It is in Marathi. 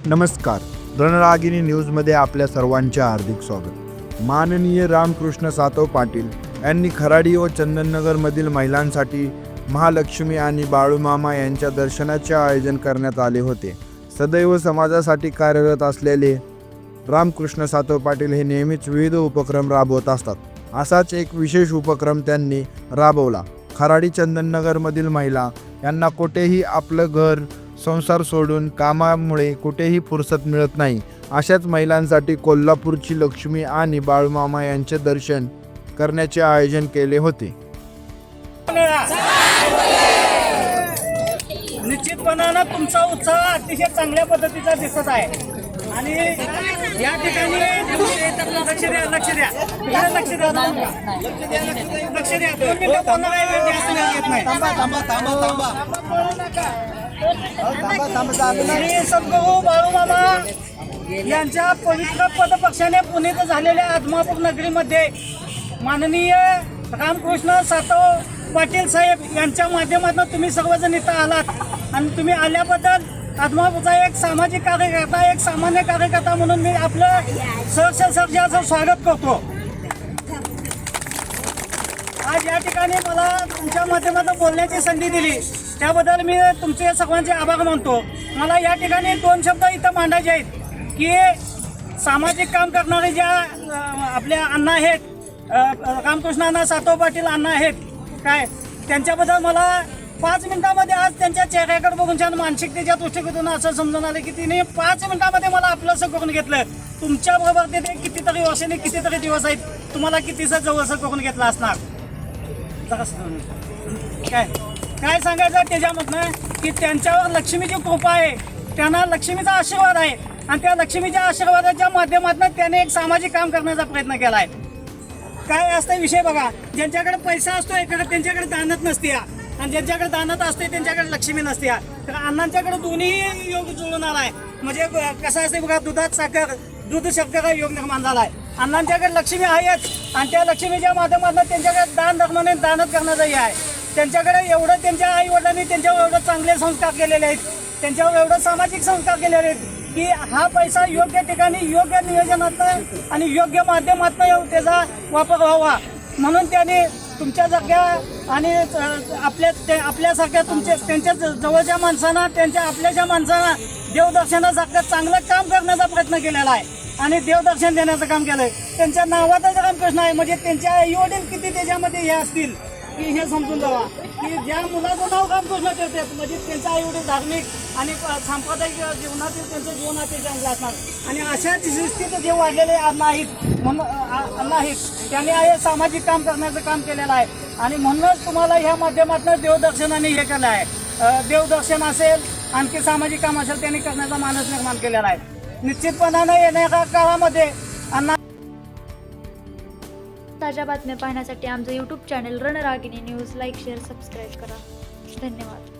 नमस्कार, रणरागिणी न्यूजमध्ये आपल्या सर्वांचे हार्दिक स्वागत। माननीय रामकृष्ण सातव पाटील यांनी खराडी व चंदननगरमधील महिलांसाठी महालक्ष्मी आणि बाळूमामा यांच्या दर्शनाचे आयोजन करण्यात आले होते। सदैव समाजासाठी कार्यरत असलेले रामकृष्ण सातव पाटील हे नेहमीच विविध उपक्रम राबवत असतात। असाच एक विशेष उपक्रम त्यांनी राबवला। खराडी चंदननगरमधील महिला यांना कुठेही आपलं घर संसार सोडून कामामुळे कुठेही फुरसत मिळत नाही, अशाच महिलांसाठी कोल्हापूरची लक्ष्मी आणि बाळूमामा यांचे दर्शन करण्याचे आयोजन केले होते। निश्चितपणाने तुमचा उत्साह अतिशय चांगल्या पद्धतीचा दिसत आहे आणि या ठिकाणी लक्ष द्या लक्ष द्या लक्ष द्या लक्ष द्या 2 मिनिटं कोणाला वेळ देत नाही। श्री सद्गुरू बाळूमामा यांच्या पवित्र पदपक्षाने पुनीत झालेल्या आदमापूर नगरीमध्ये माननीय रामकृष्ण सातव पाटील साहेब यांच्या माध्यमातून तुम्ही सर्वजण इथं आलात आणि तुम्ही आल्याबद्दल आदमापूरचा एक सामाजिक कार्यकर्ता, एक सामान्य कार्यकर्ता म्हणून मी आपलं सहर्ष स्वागत करतो। आज या ठिकाणी मला तुमच्या माध्यमातून बोलण्याची संधी दिली त्याबद्दल मी तुमचे सर्वांचे आभार मानतो। मला या ठिकाणी 2 शब्द इथं मांडायचे आहेत की सामाजिक काम करणारे ज्या आपल्या अण्णा आहेत, रामकृष्ण अण्णा सातव पाटील अण्णा आहेत काय, त्यांच्याबद्दल मला 5 मिनिटांमध्ये आज त्यांच्या चेहऱ्याकडे बघून छान मानसिकतेच्या दृष्टिकोनातून असं समजून आलं की तिने 5 मिनिटांमध्ये मला आपलंसं करून घेतलं। तुमच्याबरोबर ते कितीतरी वर्षांनी कितीतरी दिवस आहेत, तुम्हाला कितीसं जवळसं करून घेतलं असणार। काय सांगायचं त्याच्यामधनं की त्यांच्यावर लक्ष्मीची कृपा आहे, त्यांना लक्ष्मीचा आशीर्वाद आहे आणि त्या लक्ष्मीच्या आशीर्वादाच्या माध्यमातून त्याने एक सामाजिक काम करण्याचा प्रयत्न केला आहे। काय असतं विषय बघा, ज्यांच्याकडे पैसा असतो एकडे त्यांच्याकडे दानत नसते आणि ज्यांच्याकडे दानत असते त्यांच्याकडे लक्ष्मी नसते। तर अण्णांच्याकडे दोन्ही योग जुळून आलाय। म्हणजे कसं असते बघा, दुधात साखर दूध शर्करा योग निर्माण झालाय। अण्णांच्याकडे लक्ष्मी आहेच आणि त्या लक्ष्मीच्या माध्यमातून त्यांच्याकडे दान धर्माने दानच करण्याचंही आहे। त्यांच्याकडे एवढं त्यांच्या आई वडिलांनी त्यांच्यावर एवढं चांगले संस्कार केलेले आहेत, त्यांच्यावर एवढं सामाजिक संस्कार केलेले आहेत की हा पैसा योग्य ठिकाणी योग्य नियोजनातनं आणि योग्य माध्यमातनं त्याचा वापर व्हावा म्हणून त्याने तुमच्यासारख्या आणि आपल्यासारख्या त्यांच्या जवळच्या माणसांना, त्यांच्या आपल्याच्या माणसांना देवदर्शनासारखं चांगलं काम करण्याचा प्रयत्न केलेला आहे आणि देवदर्शन देण्याचं काम केलंय। त्यांच्या नावातच रामकृष्ण आहे, म्हणजे त्यांच्या आई वडील किती त्याच्यामध्ये हे असतील की हे समजून जावा की ज्या मुलाचं नाव रामकृष्ण ठेवतात म्हणजे त्यांच्या आई वडील धार्मिक आणि सांप्रदायिक जीवनातील त्यांचं जीवन अतिशय चांगलं असणार आणि अशा स्थितीत जे वाढलेले अण्णा आहेत त्यांनी हे सामाजिक काम करण्याचं काम केलेलं आहे आणि म्हणूनच तुम्हाला ह्या माध्यमातून देवदर्शनाने हे केलं आहे। देवदर्शन असेल, आणखी सामाजिक काम असेल, त्यांनी करण्याचा मानस निर्माण केलेला आहे। निश्चितपणाने येणाऱ्या काळामध्ये अण्णा ताज्या बातम्या पाहण्यासाठी आमचं YouTube channel Ranragini news like, share, subscribe करा। धन्यवाद।